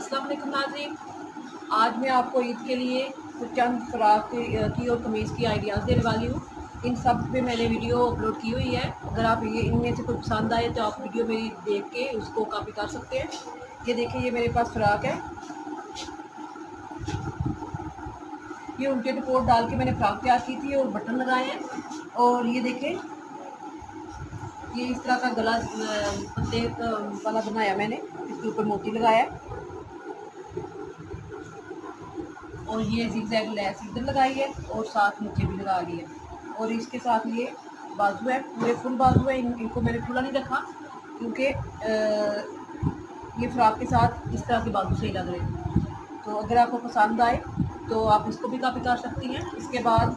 अस्सलाम वालेकुम नाज़रीन। आज मैं आपको ईद के लिए कुछ चंद फ्राक की और कमीज़ की आइडियाज़ देने वाली हूँ। इन सब पे मैंने वीडियो अपलोड की हुई है। अगर आप ये इनमें से कुछ पसंद आए तो आप वीडियो मेरी देख के उसको कॉपी कर सकते हैं। ये देखिए, ये मेरे पास फ्राक है। ये उल्टे टकोर डाल के मैंने फ्राक तैयार की थी और बटन लगाए हैं। और ये देखें, ये इस तरह का गला पत्ते वाला बनाया मैंने, इसके ऊपर मोती लगाया है। और ये ज़िगज़ैग लैस इधर लगाई है और साथ नीचे भी लगा ली है। और इसके साथ ये बाजू है, पूरे फुल बाजू है। इनको मैंने खुला नहीं रखा क्योंकि ये फ्रॉक के साथ इस तरह के बाजू सही लग रहे हैं। तो अगर आपको पसंद आए तो आप इसको भी कॉपी कर सकती हैं। इसके बाद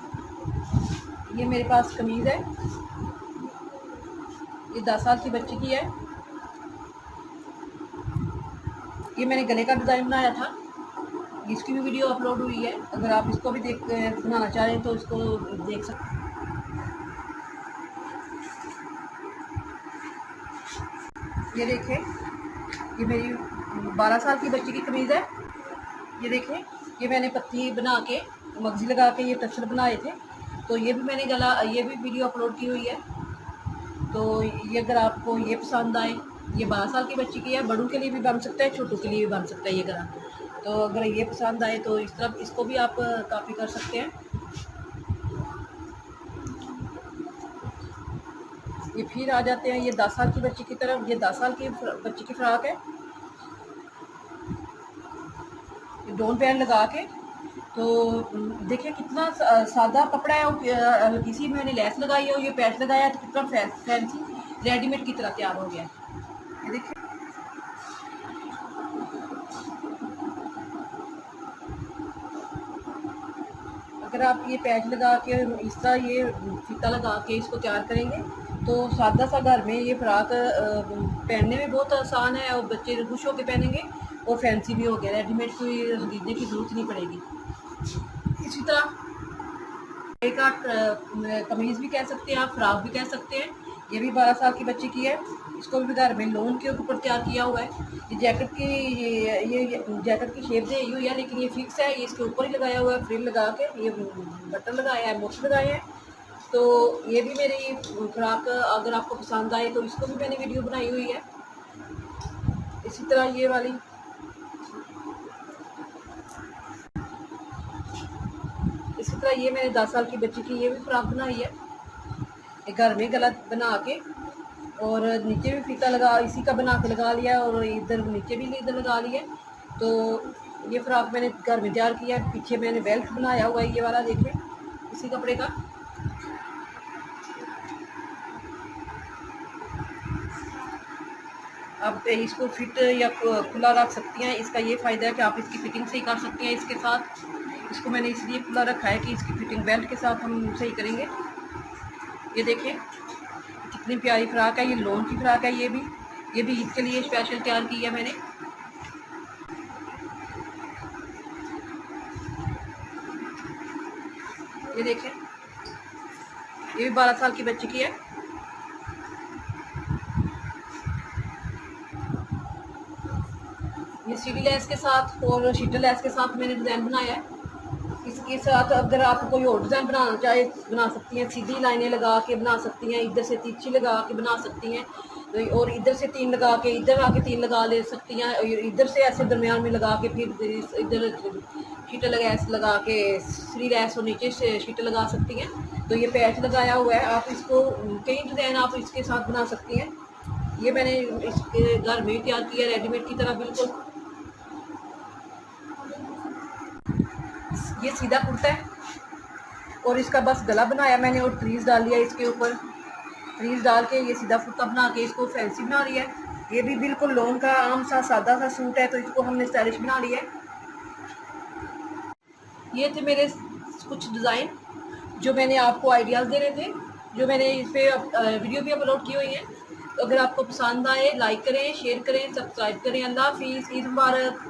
ये मेरे पास कमीज़ है, ये 10 साल की बच्ची की है। ये मैंने गले का डिज़ाइन बनाया था, इसकी भी वीडियो अपलोड हुई है। अगर आप इसको भी बनाना चाहें तो इसको देख सकते हैं। ये देखें, ये मेरी 12 साल की बच्ची की कमीज़ है। ये देखें, ये मैंने पत्ती बना के मगजी लगा के ये टक्सर बनाए थे। तो ये भी मैंने ये भी वीडियो अपलोड की हुई है। तो ये अगर आपको ये पसंद आए, ये 12 साल की बच्ची की है, बड़ों के लिए भी बन सकता है, छोटों के लिए भी बन सकता है ये गला। तो अगर ये पसंद आए तो इस तरह इसको भी आप कॉपी कर सकते हैं। ये फिर आ जाते हैं ये 10 साल की बच्ची की तरफ। ये 10 साल की बच्ची की फ्रॉक है, डोन पैन लगा के। तो देखिए कितना सादा कपड़ा है और हल्की सी मैंने लेस लगाई है और ये पैच लगाया है, तो कितना फैंसी रेडीमेड की तरह तैयार हो गया है। ये देखिए, अगर आप ये पैच लगा के इस तरह ये फीता लगा के इसको तैयार करेंगे तो सादा सा घर में ये फ्रॉक पहनने में बहुत आसान है और बच्चे खुश होकर पहनेंगे और फैंसी भी हो गया। रेडीमेड कोई खरीदने की ज़रूरत नहीं पड़ेगी। इसी तरह एक आप कमीज़ भी कह सकते हैं, आप फ्रॉक भी कह सकते हैं। ये भी 12 साल की बच्ची की है। इसको भी घर में लोन के ऊपर तैयार किया हुआ है। ये जैकेट की ये जैकेट की शेप दी हुई है, लेकिन ये फिक्स है। ये इसके ऊपर ही लगाया हुआ है, फ्रिल लगा के ये बटन लगाया है, मोती लगाए हैं। तो ये भी मेरी फ्रॉक अगर आपको पसंद आए तो इसको भी मैंने वीडियो बनाई हुई है। इसी तरह ये वाली, इसी तरह ये मैंने 10 साल की बच्ची की ये भी फ्रॉक बनाई है। ये घर में गला बना के और नीचे भी फीता लगा इसी का बना के लगा लिया और इधर नीचे भी इधर लगा लिया। तो ये फ्रॉक मैंने घर में तैयार किया है। पीछे मैंने बेल्ट बनाया हुआ है, ये वाला देखें, इसी कपड़े का। आप इसको फिट या खुला रख सकती हैं। इसका ये फ़ायदा है कि आप इसकी फिटिंग सही कर सकती हैं इसके साथ। इसको मैंने इसलिए खुला रखा है कि इसकी फिटिंग बेल्ट के साथ हम सही करेंगे। ये देखें कितनी प्यारी फ्रॉक है, ये लोन की फ्रॉक है। ये भी ईद के लिए स्पेशल तैयार की है मैंने। ये देखें, ये भी 12 साल की बच्ची की है। ये सीढ़ी लेस के साथ और शीटर लेस के साथ मैंने डिज़ाइन बनाया है। इसके साथ अगर आप कोई और डिज़ाइन बनाना चाहे बना सकती हैं। सीधी लाइनें लगा के बना सकती हैं, इधर से तिरछी लगा के बना सकती हैं, और इधर से 3 लगा के इधर आके 3 लगा ले सकती हैं, और इधर से ऐसे दरमियान में लगा के फिर इधर शीटर लैस लगा के सीढ़ी लेस और नीचे से शीटर लगा सकती हैं। तो ये पैच लगाया हुआ है। आप इसको कई डिज़ाइन आप इसके साथ बना सकती हैं। ये मैंने इसके घर में तैयार किया रेडीमेड की तरह बिल्कुल। ये सीधा कुर्ता है और इसका बस गला बनाया मैंने और ट्रीज डाल लिया इसके ऊपर। ट्रीज डाल के ये सीधा कुर्ता बना के इसको फैंसी बना लिया है। ये भी बिल्कुल लॉन का आम सा सादा सा सूट है, तो इसको हमने स्टाइलिश बना लिया है। ये थे मेरे कुछ डिज़ाइन जो मैंने आपको आइडियाज़ देने थे, जो मैंने इस पर वीडियो भी अपलोड की हुई है। तो अगर आपको पसंद आए लाइक करें, शेयर करें, सब्सक्राइब करें। अल्लाह हाफिज़, ईद मुबारक।